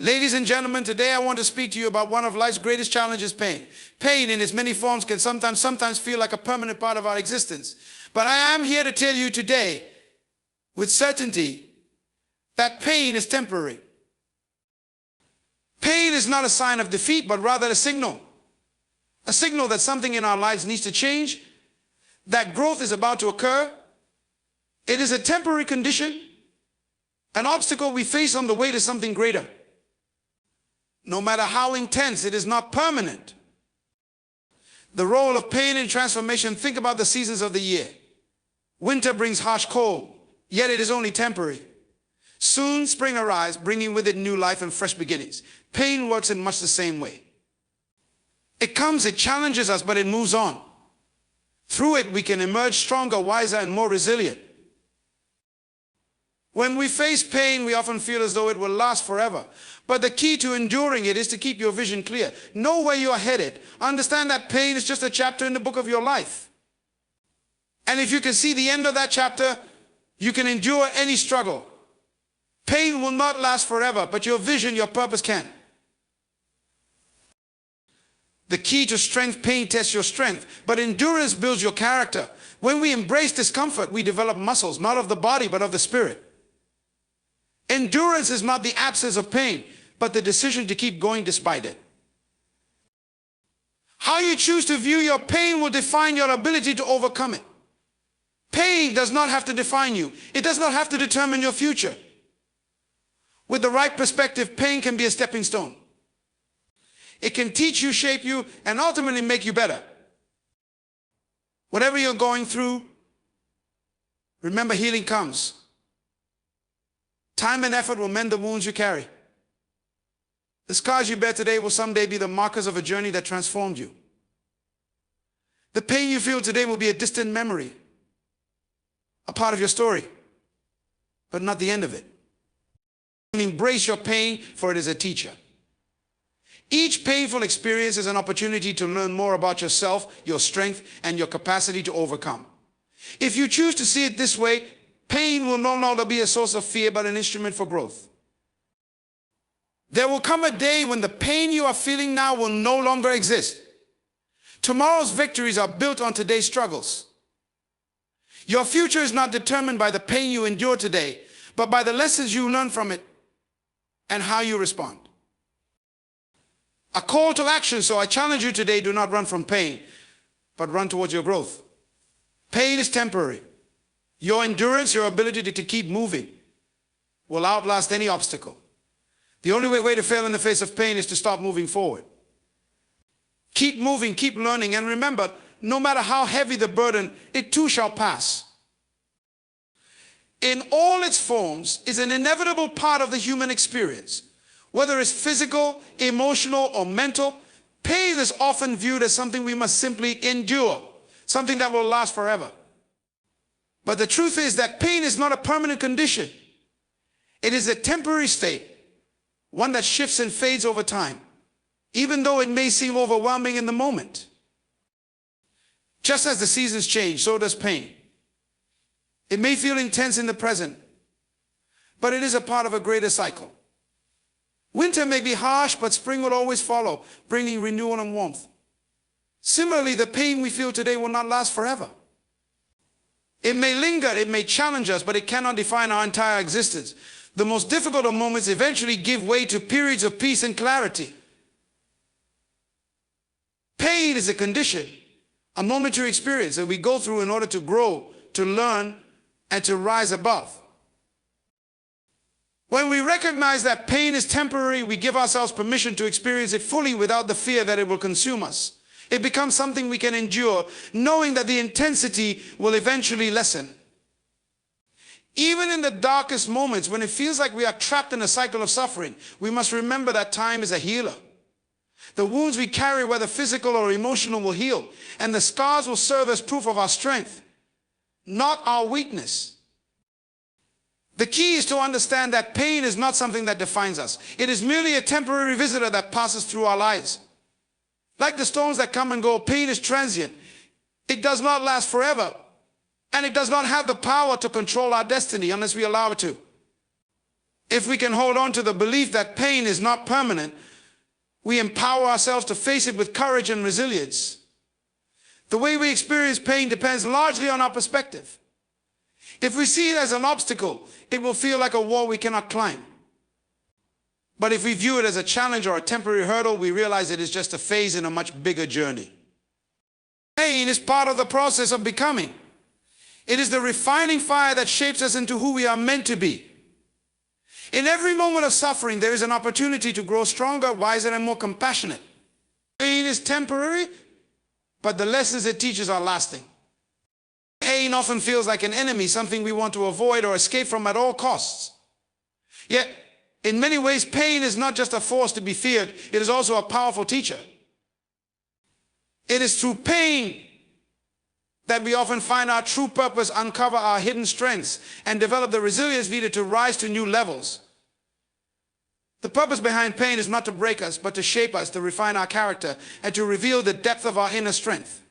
Ladies and gentlemen, today I want to speak to you about one of life's greatest challenges, pain. Pain in its many forms can sometimes feel like a permanent part of our existence. But I am here to tell you today with certainty that pain is temporary. Pain is not a sign of defeat, but rather a signal. A signal that something in our lives needs to change, that growth is about to occur. It is a temporary condition, an obstacle we face on the way to something greater. No matter how intense, it is not permanent. The role of pain in transformation, think about the seasons of the year. Winter brings harsh cold, yet it is only temporary. Soon spring arrives, bringing with it new life and fresh beginnings. Pain works in much the same way. It comes, it challenges us, but it moves on. Through it, we can emerge stronger, wiser, and more resilient. When we face pain, we often feel as though it will last forever. But the key to enduring it is to keep your vision clear. Know where you are headed. Understand that pain is just a chapter in the book of your life. And if you can see the end of that chapter, you can endure any struggle. Pain will not last forever, but your vision, your purpose can. The key to strength, pain tests your strength, but endurance builds your character. When we embrace discomfort, we develop muscles, not of the body, but of the spirit. Endurance is not the absence of pain, but the decision to keep going despite it. How you choose to view your pain will define your ability to overcome it. Pain does not have to define you. It does not have to determine your future. With the right perspective, pain can be a stepping stone. It can teach you, shape you, and ultimately make you better. Whatever you're going through, remember healing comes. Time and effort will mend the wounds you carry. The scars you bear today will someday be the markers of a journey that transformed you. The pain you feel today will be a distant memory, a part of your story, but not the end of it. Embrace your pain, for it is a teacher. Each painful experience is an opportunity to learn more about yourself, your strength, and your capacity to overcome. If you choose to see it this way, pain will no longer be a source of fear, but an instrument for growth. There will come a day when the pain you are feeling now will no longer exist. Tomorrow's victories are built on today's struggles. Your future is not determined by the pain you endure today, but by the lessons you learn from it and how you respond. A call to action, so I challenge you today, do not run from pain, but run towards your growth. Pain is temporary. Your endurance, your ability to keep moving, will outlast any obstacle. The only way to fail in the face of pain is to stop moving forward. Keep moving, keep learning, and remember, no matter how heavy the burden, it too shall pass. In all its forms is an inevitable part of the human experience. Whether it's physical, emotional, or mental, pain is often viewed as something we must simply endure, something that will last forever. But the truth is that pain is not a permanent condition. It is a temporary state, one that shifts and fades over time, even though it may seem overwhelming in the moment. Just as the seasons change, so does pain. It may feel intense in the present, but it is a part of a greater cycle. Winter may be harsh, but spring will always follow, bringing renewal and warmth. Similarly, the pain we feel today will not last forever. It may linger, it may challenge us, but it cannot define our entire existence. The most difficult of moments eventually give way to periods of peace and clarity. Pain is a condition, a momentary experience that we go through in order to grow, to learn, and to rise above. When we recognize that pain is temporary, we give ourselves permission to experience it fully without the fear that it will consume us. It becomes something we can endure, knowing that the intensity will eventually lessen. Even in the darkest moments, when it feels like we are trapped in a cycle of suffering, we must remember that time is a healer. The wounds we carry, whether physical or emotional, will heal, and the scars will serve as proof of our strength, not our weakness. The key is to understand that pain is not something that defines us. It is merely a temporary visitor that passes through our lives. Like the storms that come and go, pain is transient. It does not last forever. And it does not have the power to control our destiny unless we allow it to. If we can hold on to the belief that pain is not permanent, we empower ourselves to face it with courage and resilience. The way we experience pain depends largely on our perspective. If we see it as an obstacle, it will feel like a wall we cannot climb. But if we view it as a challenge or a temporary hurdle, we realize it is just a phase in a much bigger journey. Pain is part of the process of becoming. It is the refining fire that shapes us into who we are meant to be. In every moment of suffering, there is an opportunity to grow stronger, wiser, and more compassionate. Pain is temporary, but the lessons it teaches are lasting. Pain often feels like an enemy, something we want to avoid or escape from at all costs. Yet, in many ways, pain is not just a force to be feared, it is also a powerful teacher. It is through pain that we often find our true purpose, uncover our hidden strengths, and develop the resilience needed to rise to new levels. The purpose behind pain is not to break us, but to shape us, to refine our character, and to reveal the depth of our inner strength.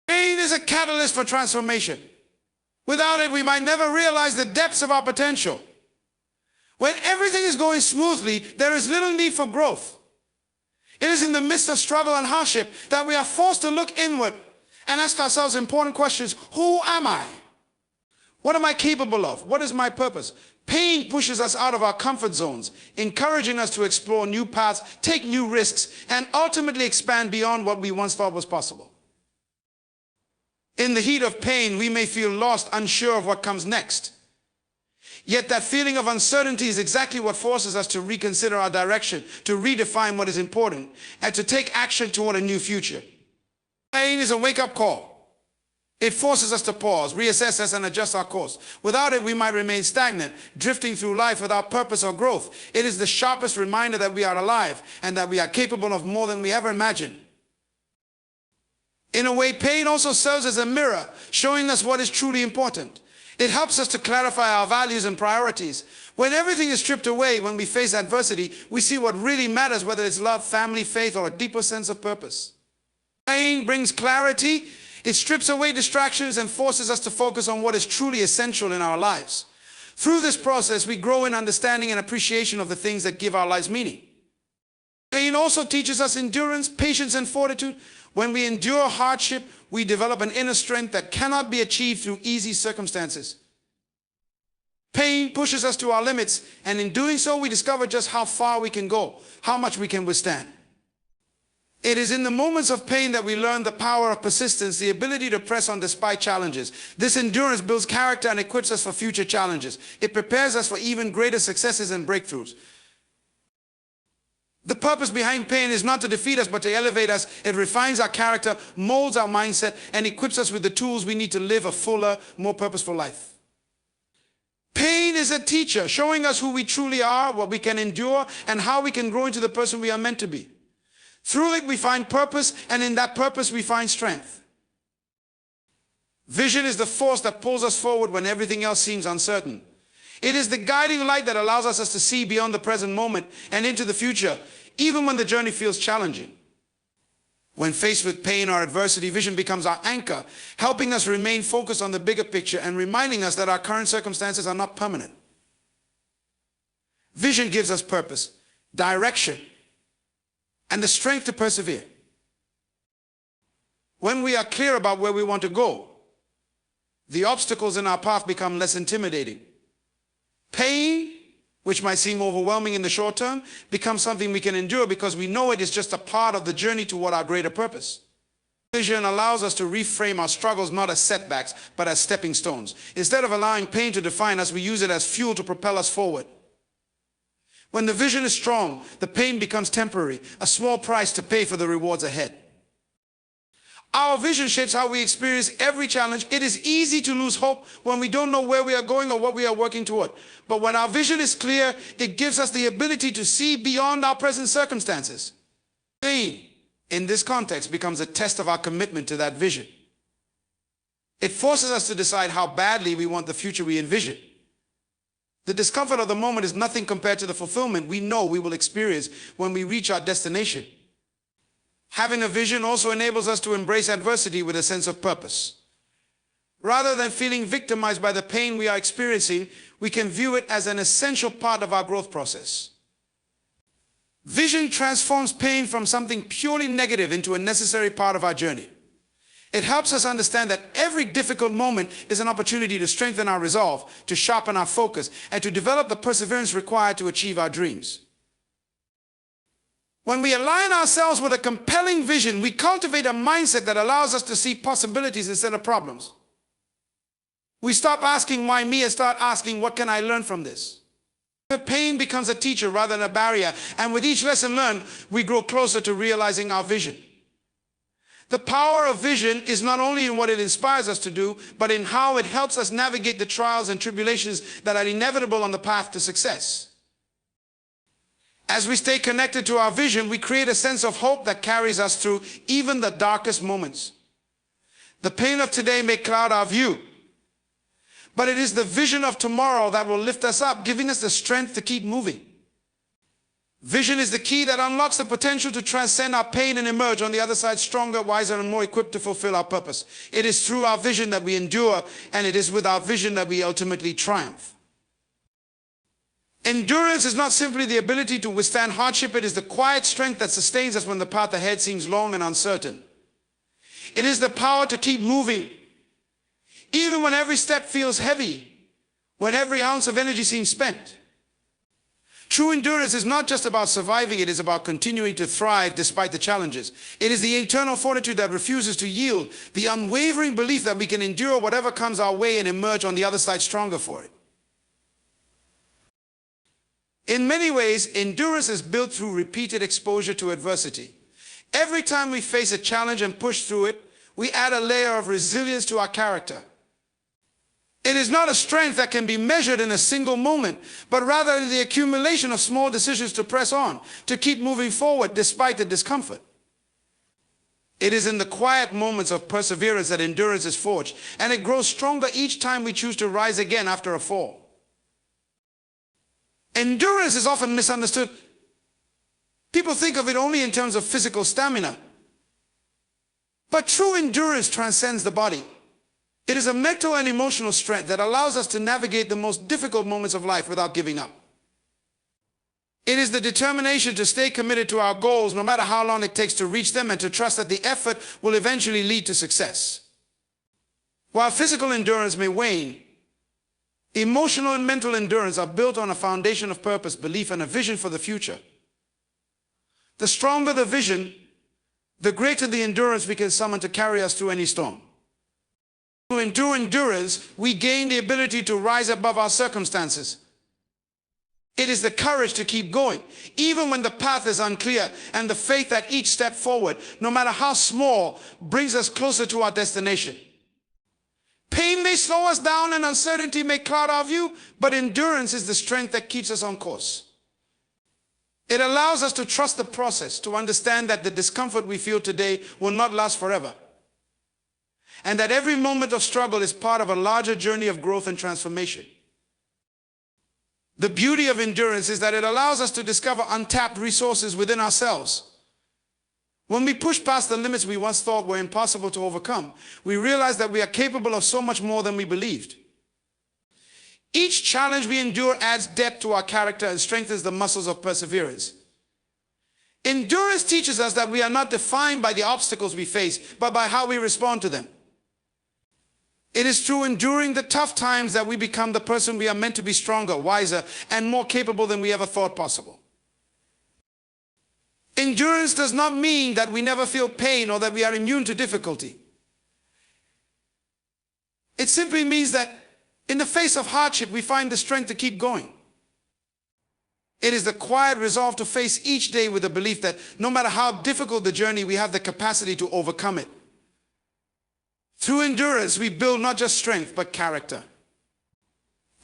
Pain is a catalyst for transformation. Without it, we might never realize the depths of our potential. When everything is going smoothly, there is little need for growth. It is in the midst of struggle and hardship that we are forced to look inward and ask ourselves important questions. Who am I? What am I capable of? What is my purpose? Pain pushes us out of our comfort zones, encouraging us to explore new paths, take new risks, and ultimately expand beyond what we once thought was possible. In the heat of pain, we may feel lost, unsure of what comes next. Yet that feeling of uncertainty is exactly what forces us to reconsider our direction, to redefine what is important, and to take action toward a new future. Pain is a wake-up call. It forces us to pause, reassess us, and adjust our course. Without it, we might remain stagnant, drifting through life without purpose or growth. It is the sharpest reminder that we are alive and that we are capable of more than we ever imagined. In a way, pain also serves as a mirror, showing us what is truly important. It helps us to clarify our values and priorities. When everything is stripped away, when we face adversity, we see what really matters, whether it's love, family, faith, or a deeper sense of purpose. Pain brings clarity. It strips away distractions and forces us to focus on what is truly essential in our lives. Through this process, we grow in understanding and appreciation of the things that give our lives meaning. Pain also teaches us endurance, patience, and fortitude. When we endure hardship, we develop an inner strength that cannot be achieved through easy circumstances. Pain pushes us to our limits, and in doing so, we discover just how far we can go, how much we can withstand. It is in the moments of pain that we learn the power of persistence, the ability to press on despite challenges. This endurance builds character and equips us for future challenges. It prepares us for even greater successes and breakthroughs. The purpose behind pain is not to defeat us, but to elevate us. It refines our character, molds our mindset, and equips us with the tools we need to live a fuller, more purposeful life. Pain is a teacher, showing us who we truly are, what we can endure, and how we can grow into the person we are meant to be. Through it, we find purpose, and in that purpose, we find strength. Vision is the force that pulls us forward when everything else seems uncertain. It is the guiding light that allows us to see beyond the present moment and into the future, even when the journey feels challenging. When faced with pain or adversity, vision becomes our anchor, helping us remain focused on the bigger picture and reminding us that our current circumstances are not permanent. Vision gives us purpose, direction, and the strength to persevere. When we are clear about where we want to go, the obstacles in our path become less intimidating. Pain, which might seem overwhelming in the short term, becomes something we can endure because we know it is just a part of the journey toward our greater purpose. Vision allows us to reframe our struggles not as setbacks, but as stepping stones. Instead of allowing pain to define us, we use it as fuel to propel us forward. When the vision is strong, the pain becomes temporary, a small price to pay for the rewards ahead. Our vision shapes how we experience every challenge. It is easy to lose hope when we don't know where we are going or what we are working toward. But when our vision is clear, it gives us the ability to see beyond our present circumstances. Pain, in this context, becomes a test of our commitment to that vision. It forces us to decide how badly we want the future we envision. The discomfort of the moment is nothing compared to the fulfillment we know we will experience when we reach our destination. Having a vision also enables us to embrace adversity with a sense of purpose. Rather than feeling victimized by the pain we are experiencing, we can view it as an essential part of our growth process. Vision transforms pain from something purely negative into a necessary part of our journey. It helps us understand that every difficult moment is an opportunity to strengthen our resolve, to sharpen our focus, and to develop the perseverance required to achieve our dreams. When we align ourselves with a compelling vision, we cultivate a mindset that allows us to see possibilities instead of problems. We stop asking why me and start asking what can I learn from this. The pain becomes a teacher rather than a barrier, and with each lesson learned, we grow closer to realizing our vision. The power of vision is not only in what it inspires us to do, but in how it helps us navigate the trials and tribulations that are inevitable on the path to success. As we stay connected to our vision, we create a sense of hope that carries us through even the darkest moments. The pain of today may cloud our view, but it is the vision of tomorrow that will lift us up, giving us the strength to keep moving. Vision is the key that unlocks the potential to transcend our pain and emerge on the other side stronger, wiser, and more equipped to fulfill our purpose. It is through our vision that we endure, and it is with our vision that we ultimately triumph. Endurance is not simply the ability to withstand hardship, it is the quiet strength that sustains us when the path ahead seems long and uncertain. It is the power to keep moving, even when every step feels heavy, when every ounce of energy seems spent. True endurance is not just about surviving, it is about continuing to thrive despite the challenges. It is the internal fortitude that refuses to yield, the unwavering belief that we can endure whatever comes our way and emerge on the other side stronger for it. In many ways, endurance is built through repeated exposure to adversity. Every time we face a challenge and push through it, we add a layer of resilience to our character. It is not a strength that can be measured in a single moment, but rather the accumulation of small decisions to press on, to keep moving forward despite the discomfort. It is in the quiet moments of perseverance that endurance is forged, and it grows stronger each time we choose to rise again after a fall. Endurance is often misunderstood. People think of it only in terms of physical stamina. But true endurance transcends the body. It is a mental and emotional strength that allows us to navigate the most difficult moments of life without giving up. It is the determination to stay committed to our goals no matter how long it takes to reach them, and to trust that the effort will eventually lead to success. While physical endurance may wane, emotional and mental endurance are built on a foundation of purpose, belief, and a vision for the future. The stronger the vision, the greater the endurance we can summon to carry us through any storm. Through endurance, we gain the ability to rise above our circumstances. It is the courage to keep going, even when the path is unclear, and the faith that each step forward, no matter how small, brings us closer to our destination. Pain may slow us down and uncertainty may cloud our view, but endurance is the strength that keeps us on course. It allows us to trust the process, to understand that the discomfort we feel today will not last forever, and that every moment of struggle is part of a larger journey of growth and transformation. The beauty of endurance is that it allows us to discover untapped resources within ourselves. When we push past the limits we once thought were impossible to overcome, we realize that we are capable of so much more than we believed. Each challenge we endure adds depth to our character and strengthens the muscles of perseverance. Endurance teaches us that we are not defined by the obstacles we face, but by how we respond to them. It is through enduring the tough times that we become the person we are meant to be, stronger, wiser, and more capable than we ever thought possible. Endurance does not mean that we never feel pain or that we are immune to difficulty. It simply means that in the face of hardship, we find the strength to keep going. It is the quiet resolve to face each day with the belief that no matter how difficult the journey, we have the capacity to overcome it. Through endurance, we build not just strength, but character.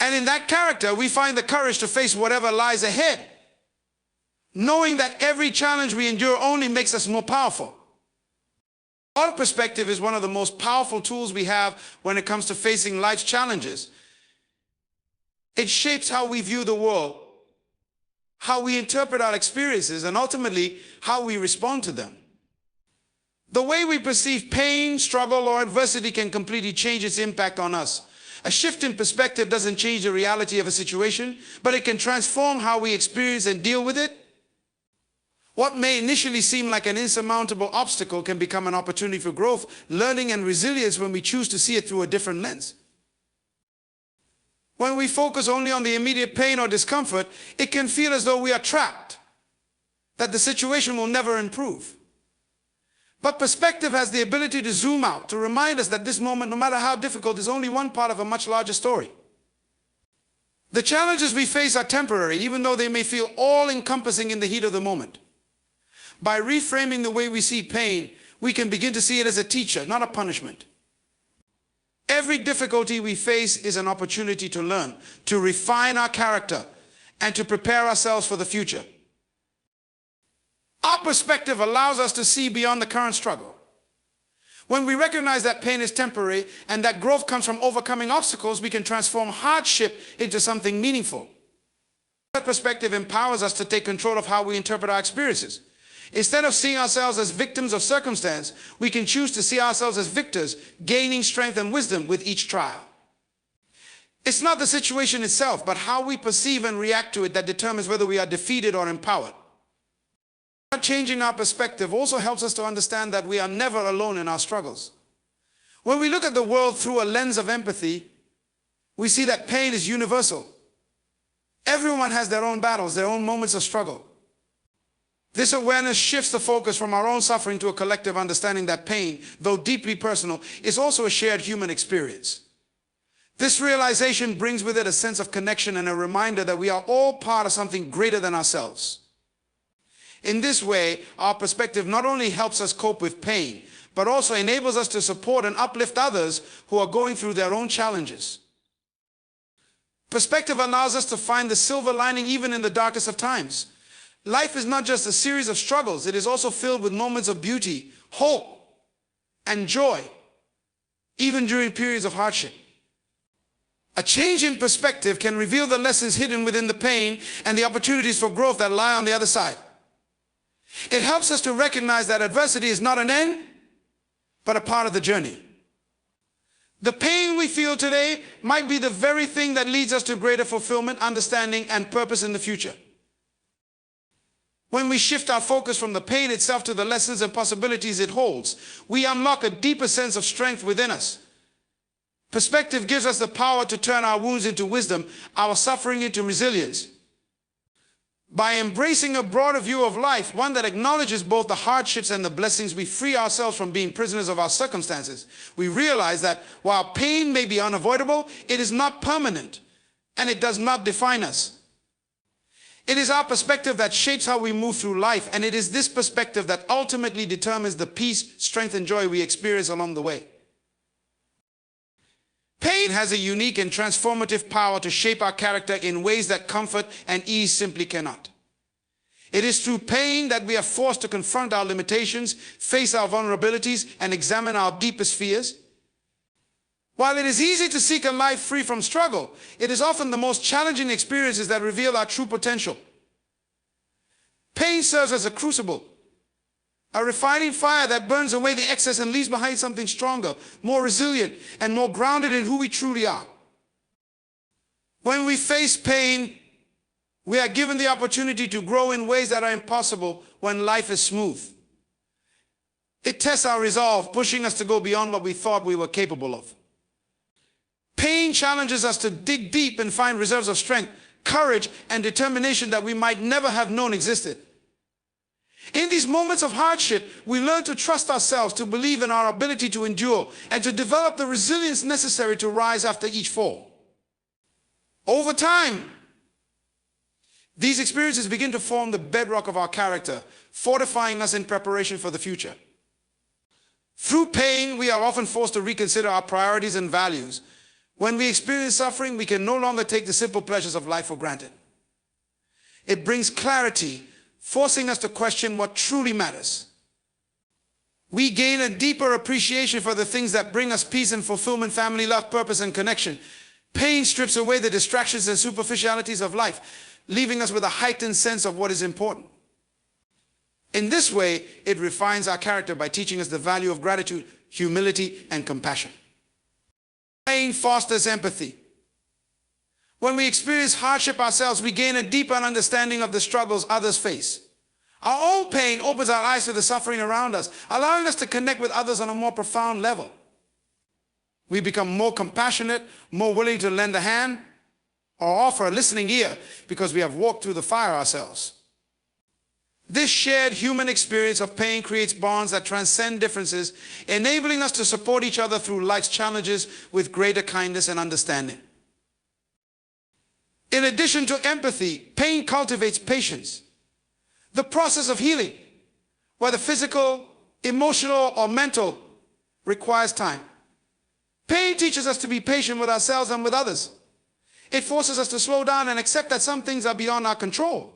And in that character, we find the courage to face whatever lies ahead, knowing that every challenge we endure only makes us more powerful. Our perspective is one of the most powerful tools we have when it comes to facing life's challenges. It shapes how we view the world, how we interpret our experiences, and ultimately how we respond to them. The way we perceive pain, struggle, or adversity can completely change its impact on us. A shift in perspective doesn't change the reality of a situation, but it can transform how we experience and deal with it. What may initially seem like an insurmountable obstacle can become an opportunity for growth, learning, and resilience when we choose to see it through a different lens. When we focus only on the immediate pain or discomfort, it can feel as though we are trapped, that the situation will never improve. But perspective has the ability to zoom out, to remind us that this moment, no matter how difficult, is only one part of a much larger story. The challenges we face are temporary, even though they may feel all-encompassing in the heat of the moment. By reframing the way we see pain, we can begin to see it as a teacher, not a punishment. Every difficulty we face is an opportunity to learn, to refine our character, and to prepare ourselves for the future. Our perspective allows us to see beyond the current struggle. When we recognize that pain is temporary and that growth comes from overcoming obstacles, we can transform hardship into something meaningful. That perspective empowers us to take control of how we interpret our experiences. Instead of seeing ourselves as victims of circumstance, we can choose to see ourselves as victors, gaining strength and wisdom with each trial. It's not the situation itself, but how we perceive and react to it that determines whether we are defeated or empowered. Changing our perspective also helps us to understand that we are never alone in our struggles. When we look at the world through a lens of empathy, we see that pain is universal. Everyone has their own battles, their own moments of struggle. This awareness shifts the focus from our own suffering to a collective understanding that pain, though deeply personal, is also a shared human experience. This realization brings with it a sense of connection and a reminder that we are all part of something greater than ourselves. In this way, our perspective not only helps us cope with pain, but also enables us to support and uplift others who are going through their own challenges. Perspective allows us to find the silver lining even in the darkest of times. Life is not just a series of struggles, it is also filled with moments of beauty, hope, and joy, even during periods of hardship. A change in perspective can reveal the lessons hidden within the pain and the opportunities for growth that lie on the other side. It helps us to recognize that adversity is not an end, but a part of the journey. The pain we feel today might be the very thing that leads us to greater fulfillment, understanding, and purpose in the future. When we shift our focus from the pain itself to the lessons and possibilities it holds, we unlock a deeper sense of strength within us. Perspective gives us the power to turn our wounds into wisdom, our suffering into resilience. By embracing a broader view of life, one that acknowledges both the hardships and the blessings, we free ourselves from being prisoners of our circumstances. We realize that while pain may be unavoidable, it is not permanent, and it does not define us. It is our perspective that shapes how we move through life, and it is this perspective that ultimately determines the peace, strength, and joy we experience along the way. Pain has a unique and transformative power to shape our character in ways that comfort and ease simply cannot. It is through pain that we are forced to confront our limitations, face our vulnerabilities, and examine our deepest fears. While it is easy to seek a life free from struggle, it is often the most challenging experiences that reveal our true potential. Pain serves as a crucible, a refining fire that burns away the excess and leaves behind something stronger, more resilient, and more grounded in who we truly are. When we face pain, we are given the opportunity to grow in ways that are impossible when life is smooth. It tests our resolve, pushing us to go beyond what we thought we were capable of. Pain challenges us to dig deep and find reserves of strength, courage, and determination that we might never have known existed. In these moments of hardship, we learn to trust ourselves, to believe in our ability to endure, and to develop the resilience necessary to rise after each fall. Over time, these experiences begin to form the bedrock of our character, fortifying us in preparation for the future. Through pain, we are often forced to reconsider our priorities and values. When we experience suffering, we can no longer take the simple pleasures of life for granted. It brings clarity, forcing us to question what truly matters. We gain a deeper appreciation for the things that bring us peace and fulfillment, family, love, purpose, and connection. Pain strips away the distractions and superficialities of life, leaving us with a heightened sense of what is important. In this way, it refines our character by teaching us the value of gratitude, humility, and compassion. Pain fosters empathy. When we experience hardship ourselves, we gain a deeper understanding of the struggles others face. Our own pain opens our eyes to the suffering around us, allowing us to connect with others on a more profound level. We become more compassionate, more willing to lend a hand or offer a listening ear because we have walked through the fire ourselves. This shared human experience of pain creates bonds that transcend differences, enabling us to support each other through life's challenges with greater kindness and understanding. In addition to empathy, pain cultivates patience. The process of healing, whether physical, emotional, or mental, requires time. Pain teaches us to be patient with ourselves and with others. It forces us to slow down and accept that some things are beyond our control.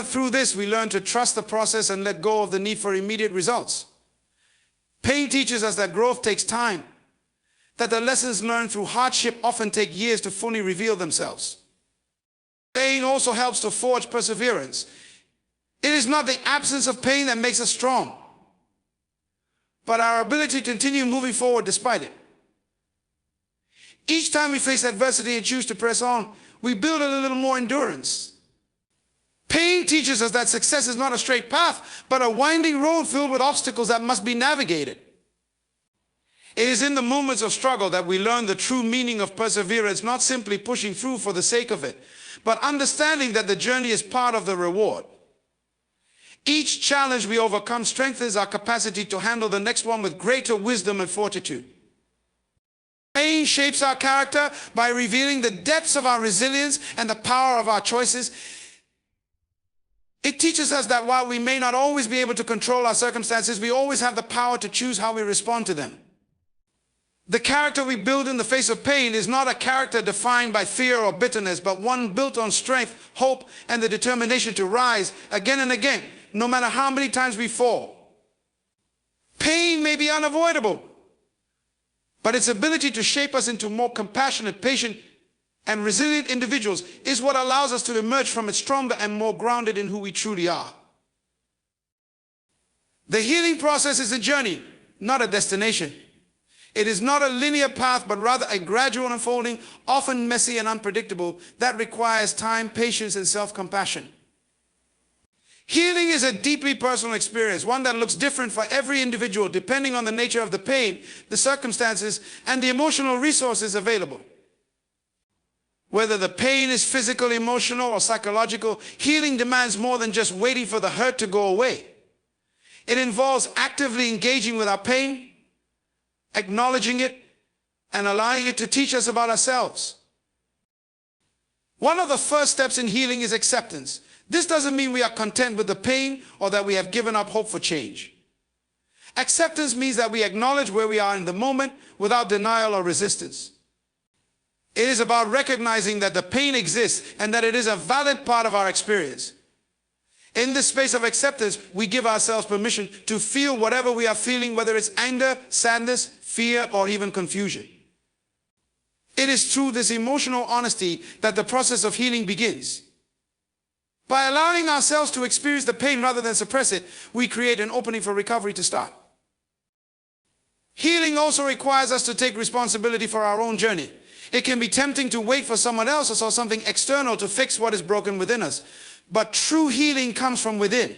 Through this, we learn to trust the process and let go of the need for immediate results. Pain teaches us that growth takes time, that the lessons learned through hardship often take years to fully reveal themselves. Pain also helps to forge perseverance. It is not the absence of pain that makes us strong, but our ability to continue moving forward despite it. Each time we face adversity and choose to press on, we build a little more endurance. Pain teaches us that success is not a straight path, but a winding road filled with obstacles that must be navigated. It is in the moments of struggle that we learn the true meaning of perseverance, not simply pushing through for the sake of it, but understanding that the journey is part of the reward. Each challenge we overcome strengthens our capacity to handle the next one with greater wisdom and fortitude. Pain shapes our character by revealing the depths of our resilience and the power of our choices. It teaches us that while we may not always be able to control our circumstances, we always have the power to choose how we respond to them. The character we build in the face of pain is not a character defined by fear or bitterness, but one built on strength, hope, and the determination to rise again and again, no matter how many times we fall. Pain may be unavoidable, but its ability to shape us into more compassionate, patient, and resilient individuals is what allows us to emerge from it stronger and more grounded in who we truly are. The healing process is a journey, not a destination. It is not a linear path, but rather a gradual unfolding, often messy and unpredictable, that requires time, patience, and self-compassion. Healing is a deeply personal experience, one that looks different for every individual, depending on the nature of the pain, the circumstances, and the emotional resources available. Whether the pain is physical, emotional, or psychological, healing demands more than just waiting for the hurt to go away. It involves actively engaging with our pain, acknowledging it, and allowing it to teach us about ourselves. One of the first steps in healing is acceptance. This doesn't mean we are content with the pain or that we have given up hope for change. Acceptance means that we acknowledge where we are in the moment without denial or resistance. It is about recognizing that the pain exists and that it is a valid part of our experience. In this space of acceptance, we give ourselves permission to feel whatever we are feeling, whether it's anger, sadness, fear, or even confusion. It is through this emotional honesty that the process of healing begins. By allowing ourselves to experience the pain rather than suppress it, we create an opening for recovery to start. Healing also requires us to take responsibility for our own journey. It can be tempting to wait for someone else or something external to fix what is broken within us. But true healing comes from within.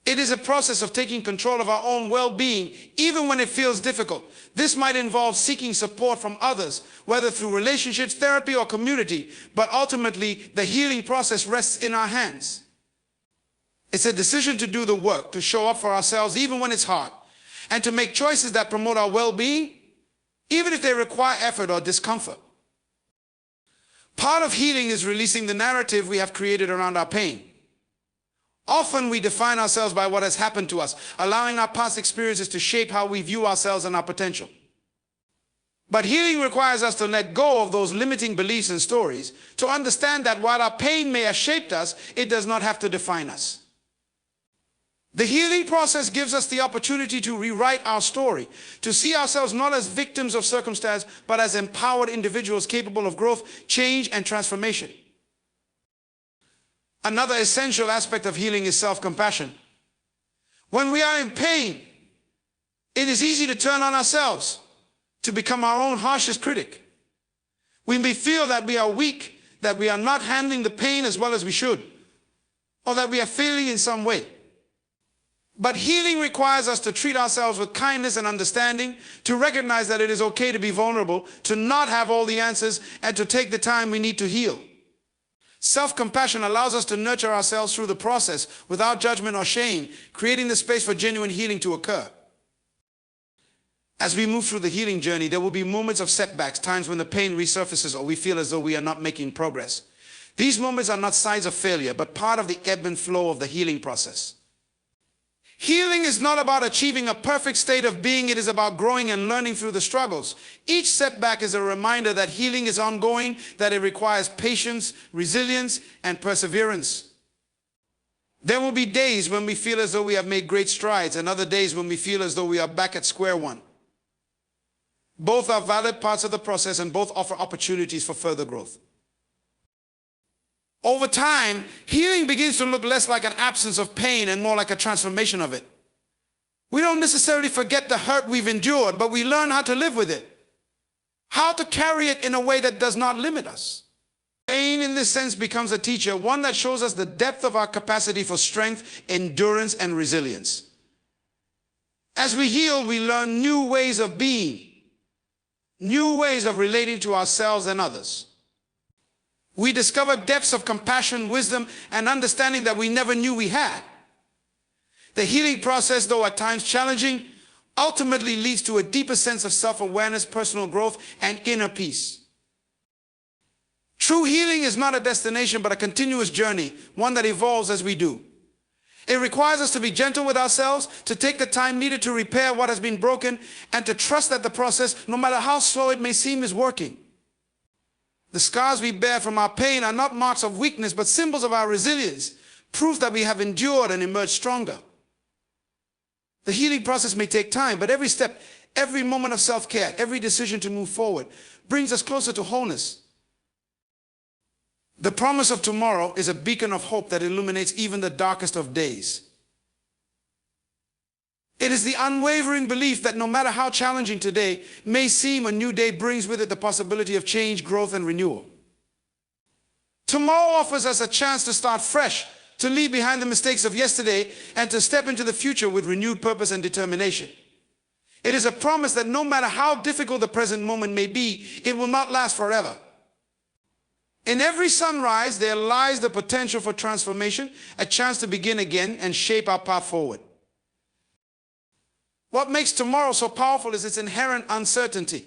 It is a process of taking control of our own well-being, even when it feels difficult. This might involve seeking support from others, whether through relationships, therapy, or community. But ultimately, the healing process rests in our hands. It's a decision to do the work, to show up for ourselves even when it's hard, and to make choices that promote our well-being, even if they require effort or discomfort. Part of healing is releasing the narrative we have created around our pain. Often we define ourselves by what has happened to us, allowing our past experiences to shape how we view ourselves and our potential. But healing requires us to let go of those limiting beliefs and stories, to understand that while our pain may have shaped us, it does not have to define us. The healing process gives us the opportunity to rewrite our story, to see ourselves not as victims of circumstance, but as empowered individuals capable of growth, change, and transformation. Another essential aspect of healing is self-compassion. When we are in pain, it is easy to turn on ourselves, to become our own harshest critic. We may feel that we are weak, that we are not handling the pain as well as we should, or that we are failing in some way. But healing requires us to treat ourselves with kindness and understanding, to recognize that it is okay to be vulnerable, to not have all the answers, and to take the time we need to heal. Self-compassion allows us to nurture ourselves through the process without judgment or shame, creating the space for genuine healing to occur. As we move through the healing journey, there will be moments of setbacks, times when the pain resurfaces or we feel as though we are not making progress. These moments are not signs of failure, but part of the ebb and flow of the healing process. Healing is not about achieving a perfect state of being, it is about growing and learning through the struggles. Each setback is a reminder that healing is ongoing, that it requires patience, resilience, and perseverance. There will be days when we feel as though we have made great strides, and other days when we feel as though we are back at square one. Both are valid parts of the process and both offer opportunities for further growth. Over time, healing begins to look less like an absence of pain and more like a transformation of it. We don't necessarily forget the hurt we've endured, but we learn how to live with it, how to carry it in a way that does not limit us. Pain in this sense becomes a teacher, one that shows us the depth of our capacity for strength, endurance, and resilience. As we heal, we learn new ways of being, new ways of relating to ourselves and others. We discover depths of compassion, wisdom, and understanding that we never knew we had. The healing process, though at times challenging, ultimately leads to a deeper sense of self-awareness, personal growth, and inner peace. True healing is not a destination, but a continuous journey, one that evolves as we do. It requires us to be gentle with ourselves, to take the time needed to repair what has been broken, and to trust that the process, no matter how slow it may seem, is working. The scars we bear from our pain are not marks of weakness, but symbols of our resilience, proof that we have endured and emerged stronger. The healing process may take time, but every step, every moment of self-care, every decision to move forward brings us closer to wholeness. The promise of tomorrow is a beacon of hope that illuminates even the darkest of days. It is the unwavering belief that no matter how challenging today may seem, a new day brings with it the possibility of change, growth, and renewal. Tomorrow offers us a chance to start fresh, to leave behind the mistakes of yesterday, and to step into the future with renewed purpose and determination. It is a promise that no matter how difficult the present moment may be, it will not last forever. In every sunrise, there lies the potential for transformation, a chance to begin again and shape our path forward. What makes tomorrow so powerful is its inherent uncertainty.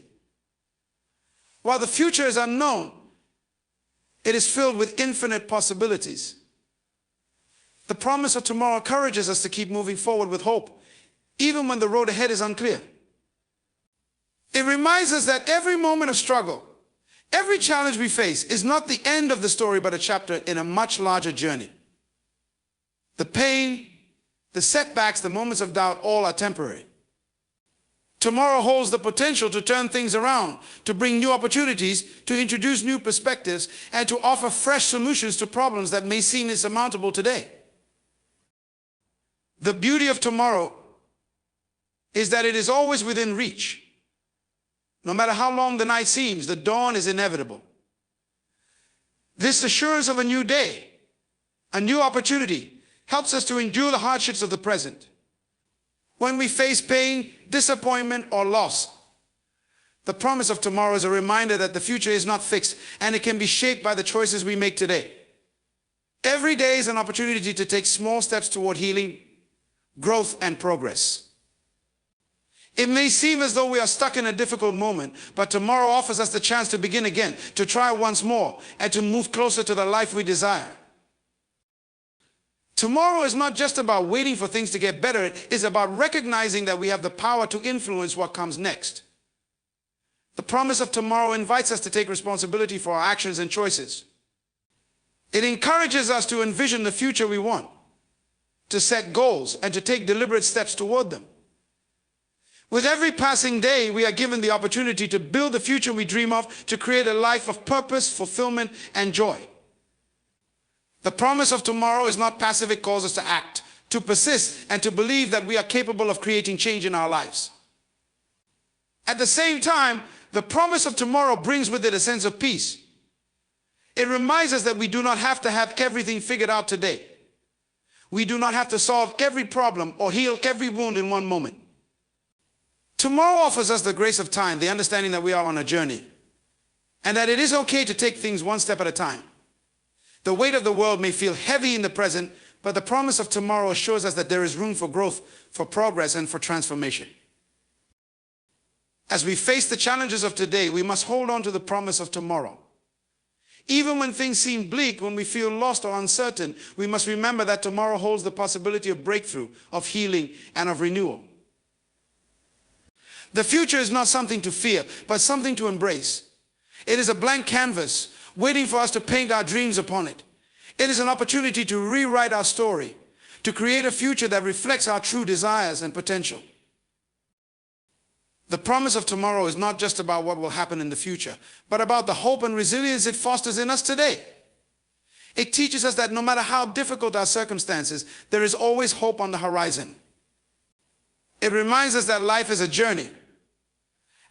While the future is unknown, it is filled with infinite possibilities. The promise of tomorrow encourages us to keep moving forward with hope, even when the road ahead is unclear. It reminds us that every moment of struggle, every challenge we face is not the end of the story, but a chapter in a much larger journey. The pain, the setbacks, the moments of doubt, all are temporary. Tomorrow holds the potential to turn things around, to bring new opportunities, to introduce new perspectives, and to offer fresh solutions to problems that may seem insurmountable today. The beauty of tomorrow is that it is always within reach. No matter how long the night seems, the dawn is inevitable. This assurance of a new day, a new opportunity, helps us to endure the hardships of the present. When we face pain, disappointment, or loss, the promise of tomorrow is a reminder that the future is not fixed and it can be shaped by the choices we make today. Every day is an opportunity to take small steps toward healing, growth, and progress. It may seem as though we are stuck in a difficult moment, but tomorrow offers us the chance to begin again, to try once more, and to move closer to the life we desire. Tomorrow is not just about waiting for things to get better. It is about recognizing that we have the power to influence what comes next. The promise of tomorrow invites us to take responsibility for our actions and choices. It encourages us to envision the future we want, to set goals, and to take deliberate steps toward them. With every passing day, we are given the opportunity to build the future we dream of, to create a life of purpose, fulfillment, and joy. The promise of tomorrow is not passive. It calls us to act, to persist, and to believe that we are capable of creating change in our lives. At the same time, the promise of tomorrow brings with it a sense of peace. It reminds us that we do not have to have everything figured out today. We do not have to solve every problem or heal every wound in one moment. Tomorrow offers us the grace of time, the understanding that we are on a journey, and that it is okay to take things one step at a time. The weight of the world may feel heavy in the present, but the promise of tomorrow assures us that there is room for growth, for progress, and for transformation. As we face the challenges of today, we must hold on to the promise of tomorrow. Even when things seem bleak, when we feel lost or uncertain, we must remember that tomorrow holds the possibility of breakthrough, of healing, and of renewal. The future is not something to fear, but something to embrace. It is a blank canvas waiting for us to paint our dreams upon it. It is an opportunity to rewrite our story, to create a future that reflects our true desires and potential. The promise of tomorrow is not just about what will happen in the future, but about the hope and resilience it fosters in us today. It teaches us that no matter how difficult our circumstances, there is always hope on the horizon. It reminds us that life is a journey,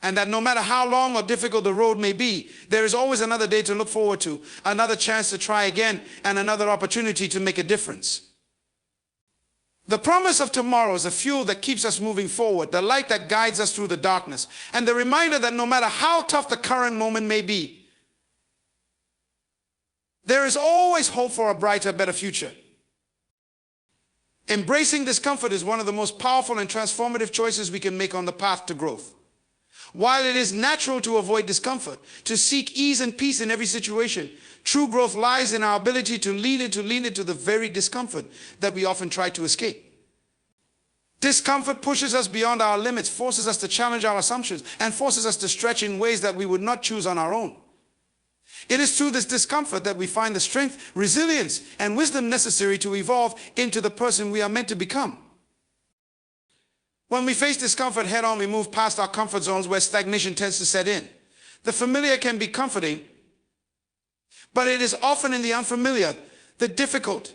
and that no matter how long or difficult the road may be, there is always another day to look forward to, another chance to try again, and another opportunity to make a difference. The promise of tomorrow is a fuel that keeps us moving forward, the light that guides us through the darkness, and the reminder that no matter how tough the current moment may be, there is always hope for a brighter, better future. Embracing discomfort is one of the most powerful and transformative choices we can make on the path to growth. While it is natural to avoid discomfort, to seek ease and peace in every situation, true growth lies in our ability to lean into the very discomfort that we often try to escape. Discomfort pushes us beyond our limits, forces us to challenge our assumptions, and forces us to stretch in ways that we would not choose on our own. It is through this discomfort that we find the strength, resilience, and wisdom necessary to evolve into the person we are meant to become. When we face discomfort head-on, we move past our comfort zones where stagnation tends to set in. The familiar can be comforting, but it is often in the unfamiliar, the difficult,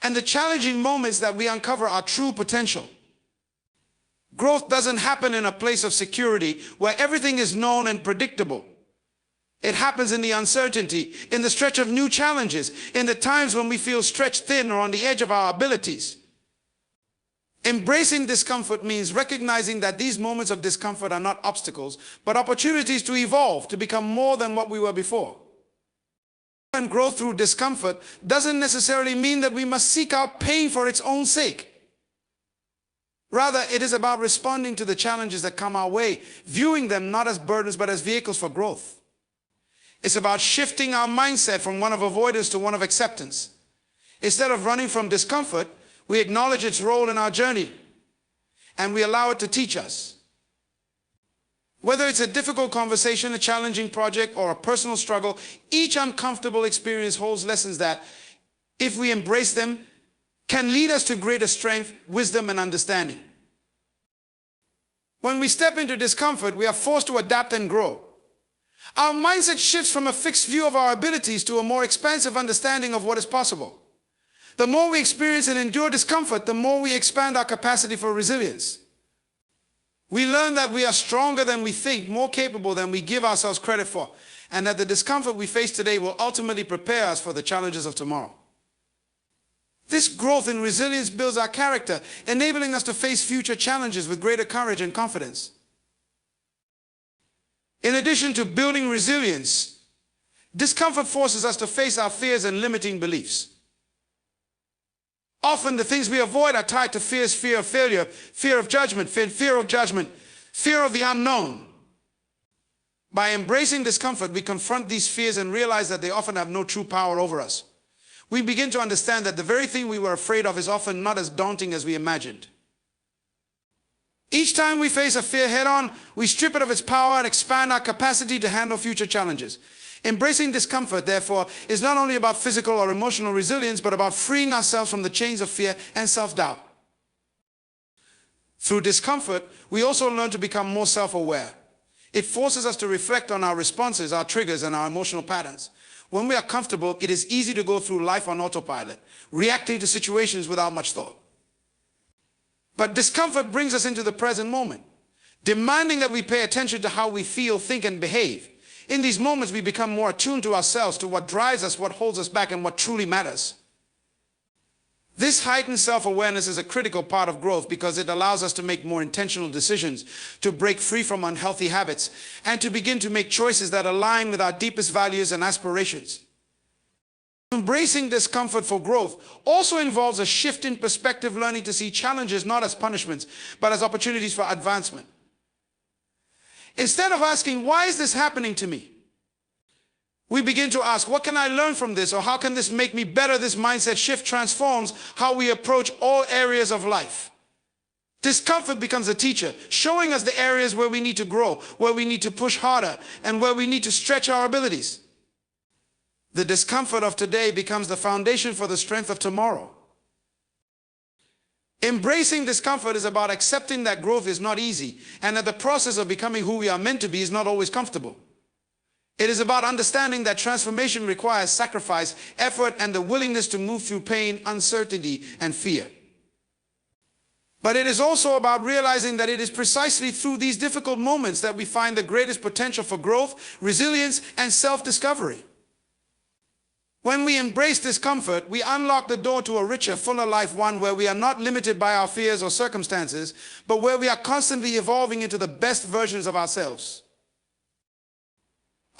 and the challenging moments that we uncover our true potential. Growth doesn't happen in a place of security where everything is known and predictable. It happens in the uncertainty, in the stretch of new challenges, in the times when we feel stretched thin or on the edge of our abilities. Embracing discomfort means recognizing that these moments of discomfort are not obstacles, but opportunities to evolve, to become more than what we were before. And growth through discomfort doesn't necessarily mean that we must seek out pain for its own sake. Rather, it is about responding to the challenges that come our way, viewing them not as burdens but as vehicles for growth. It's about shifting our mindset from one of avoidance to one of acceptance. Instead of running from discomfort, we acknowledge its role in our journey, and we allow it to teach us. Whether it's a difficult conversation, a challenging project, or a personal struggle, each uncomfortable experience holds lessons that, if we embrace them, can lead us to greater strength, wisdom, and understanding. When we step into discomfort, we are forced to adapt and grow. Our mindset shifts from a fixed view of our abilities to a more expansive understanding of what is possible. The more we experience and endure discomfort, the more we expand our capacity for resilience. We learn that we are stronger than we think, more capable than we give ourselves credit for, and that the discomfort we face today will ultimately prepare us for the challenges of tomorrow. This growth in resilience builds our character, enabling us to face future challenges with greater courage and confidence. In addition to building resilience, discomfort forces us to face our fears and limiting beliefs. Often the things we avoid are tied to fears: fear of failure, fear of judgment, fear of the unknown. By embracing discomfort, we confront these fears and realize that they often have no true power over us. We begin to understand that the very thing we were afraid of is often not as daunting as we imagined. Each time we face a fear head-on, we strip it of its power and expand our capacity to handle future challenges. Embracing discomfort, therefore, is not only about physical or emotional resilience, but about freeing ourselves from the chains of fear and self-doubt. Through discomfort, we also learn to become more self-aware. It forces us to reflect on our responses, our triggers, and our emotional patterns. When we are comfortable, it is easy to go through life on autopilot, reacting to situations without much thought. But discomfort brings us into the present moment, demanding that we pay attention to how we feel, think, and behave. In these moments, we become more attuned to ourselves, to what drives us, what holds us back, and what truly matters. This heightened self-awareness is a critical part of growth because it allows us to make more intentional decisions, to break free from unhealthy habits, and to begin to make choices that align with our deepest values and aspirations. Embracing discomfort for growth also involves a shift in perspective, learning to see challenges not as punishments, but as opportunities for advancement. Instead of asking, why is this happening to me? We begin to ask, what can I learn from this? Or how can this make me better? This mindset shift transforms how we approach all areas of life. Discomfort becomes a teacher, showing us the areas where we need to grow, where we need to push harder, and where we need to stretch our abilities. The discomfort of today becomes the foundation for the strength of tomorrow. Embracing discomfort is about accepting that growth is not easy, and that the process of becoming who we are meant to be is not always comfortable. It is about understanding that transformation requires sacrifice, effort, and the willingness to move through pain, uncertainty, and fear. But it is also about realizing that it is precisely through these difficult moments that we find the greatest potential for growth, resilience, and self-discovery. When we embrace discomfort, we unlock the door to a richer, fuller life, one where we are not limited by our fears or circumstances, but where we are constantly evolving into the best versions of ourselves.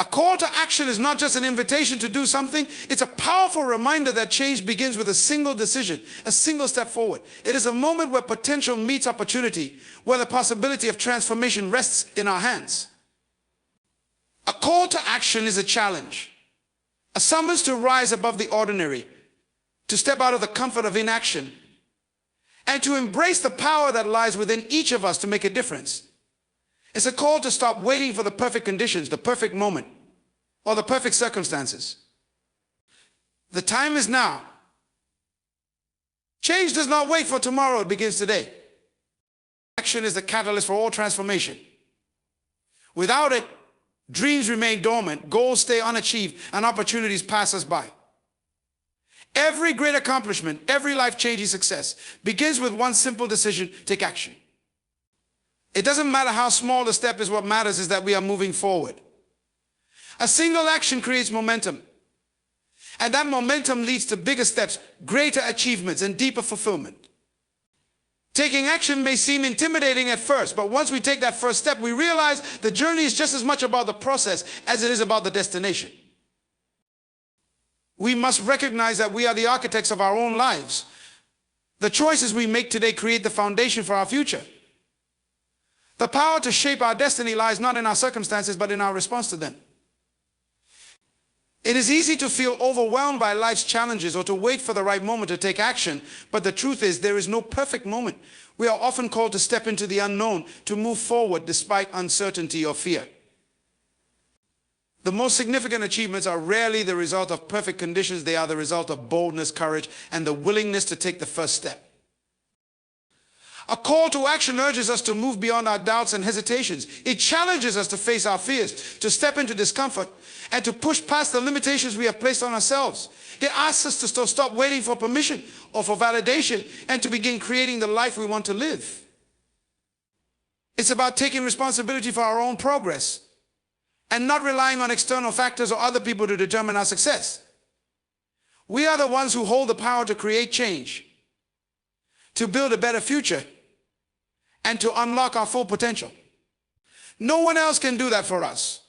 A call to action is not just an invitation to do something, it's a powerful reminder that change begins with a single decision, a single step forward. It is a moment where potential meets opportunity, where the possibility of transformation rests in our hands. A call to action is a challenge, a summons to rise above the ordinary, to step out of the comfort of inaction, and to embrace the power that lies within each of us to make a difference. It's a call to stop waiting for the perfect conditions, the perfect moment, or the perfect circumstances. The time is now. Change does not wait for tomorrow, it begins today. Action is the catalyst for all transformation. Without it, dreams remain dormant, goals stay unachieved, and opportunities pass us by. Every great accomplishment, every life-changing success begins with one simple decision: take action. It doesn't matter how small the step is, what matters is that we are moving forward. A single action creates momentum. And that momentum leads to bigger steps, greater achievements, and deeper fulfillment. Taking action may seem intimidating at first, but once we take that first step, we realize the journey is just as much about the process as it is about the destination. We must recognize that we are the architects of our own lives. The choices we make today create the foundation for our future. The power to shape our destiny lies not in our circumstances, but in our response to them. It is easy to feel overwhelmed by life's challenges or to wait for the right moment to take action, but the truth is there is no perfect moment. We are often called to step into the unknown, to move forward despite uncertainty or fear. The most significant achievements are rarely the result of perfect conditions. They are the result of boldness, courage, and the willingness to take the first step. A call to action urges us to move beyond our doubts and hesitations. It challenges us to face our fears, to step into discomfort, and to push past the limitations we have placed on ourselves. It asks us to stop waiting for permission or for validation and to begin creating the life we want to live. It's about taking responsibility for our own progress and not relying on external factors or other people to determine our success. We are the ones who hold the power to create change, to build a better future, and to unlock our full potential. No one else can do that for us.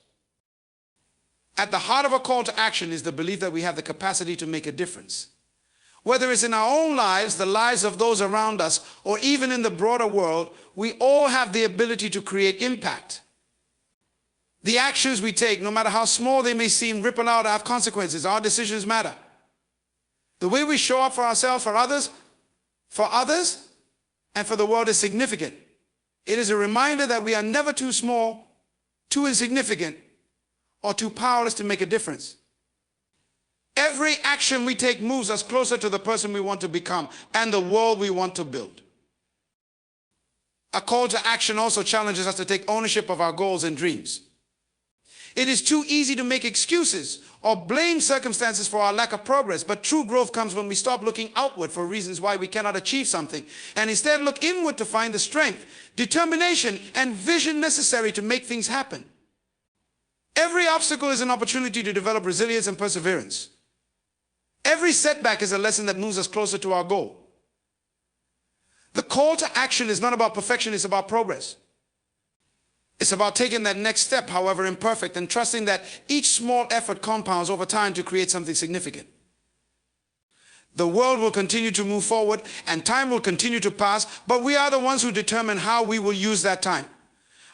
At the heart of a call to action is the belief that we have the capacity to make a difference. Whether it's in our own lives, the lives of those around us, or even in the broader world, we all have the ability to create impact. The actions we take, no matter how small they may seem, ripple out, have consequences. Our decisions matter. The way we show up for ourselves, for others, and for the world is significant. It is a reminder that we are never too small, too insignificant, or too powerless to make a difference. Every action we take moves us closer to the person we want to become and the world we want to build. A call to action also challenges us to take ownership of our goals and dreams. It is too easy to make excuses or blame circumstances for our lack of progress, but true growth comes when we stop looking outward for reasons why we cannot achieve something, and instead look inward to find the strength, determination, and vision necessary to make things happen. Every obstacle is an opportunity to develop resilience and perseverance. Every setback is a lesson that moves us closer to our goal. The call to action is not about perfection, it's about progress. It's about taking that next step, however imperfect, and trusting that each small effort compounds over time to create something significant. The world will continue to move forward and time will continue to pass, but we are the ones who determine how we will use that time.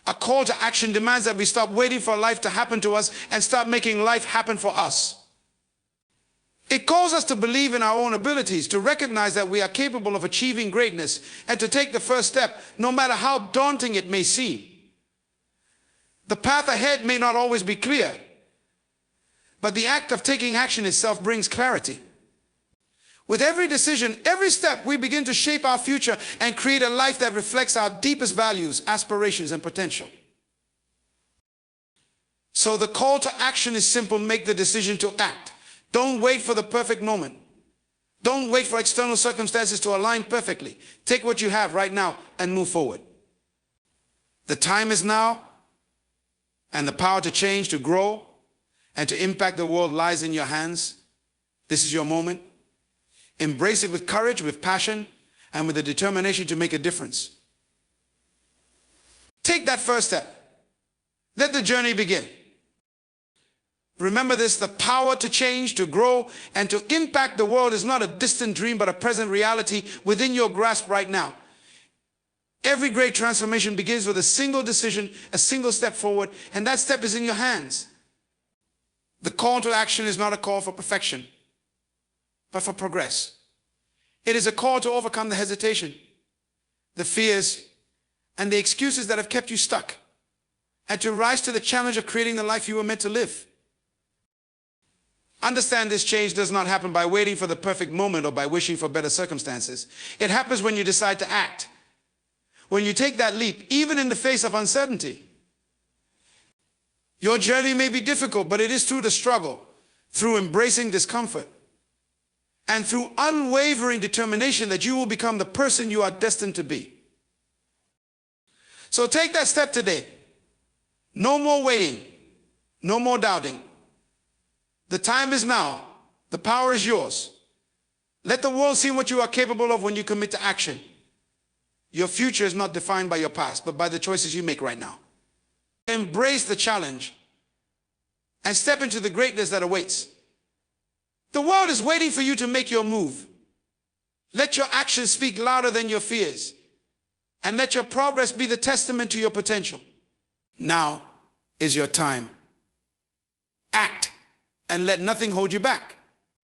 A call to action demands that we stop waiting for life to happen to us and start making life happen for us. It calls us to believe in our own abilities, to recognize that we are capable of achieving greatness, and to take the first step, no matter how daunting it may seem. The path ahead may not always be clear, but the act of taking action itself brings clarity. With every decision, every step, we begin to shape our future and create a life that reflects our deepest values, aspirations, and potential. So the call to action is simple: make the decision to act. Don't wait for the perfect moment. Don't wait for external circumstances to align perfectly. Take what you have right now and move forward. The time is now, and the power to change, to grow, and to impact the world lies in your hands. This is your moment. Embrace it with courage, with passion, and with the determination to make a difference. Take that first step. Let the journey begin. Remember this: the power to change, to grow, and to impact the world is not a distant dream, but a present reality within your grasp right now. Every great transformation begins with a single decision, a single step forward, and that step is in your hands. The call to action is not a call for perfection, but for progress. It is a call to overcome the hesitation, the fears, and the excuses that have kept you stuck, and to rise to the challenge of creating the life you were meant to live. Understand, this change does not happen by waiting for the perfect moment or by wishing for better circumstances. It happens when you decide to act. When you take that leap, even in the face of uncertainty. Your journey may be difficult, but it is through the struggle, through embracing discomfort, and through unwavering determination that you will become the person you are destined to be. So take that step today. No more waiting, no more doubting. The time is now. The power is yours. Let the world see what you are capable of when you commit to action. Your future is not defined by your past, but by the choices you make right now. Embrace the challenge and step into the greatness that awaits. The world is waiting for you to make your move. Let your actions speak louder than your fears, and let your progress be the testament to your potential. Now is your time. Act, and let nothing hold you back.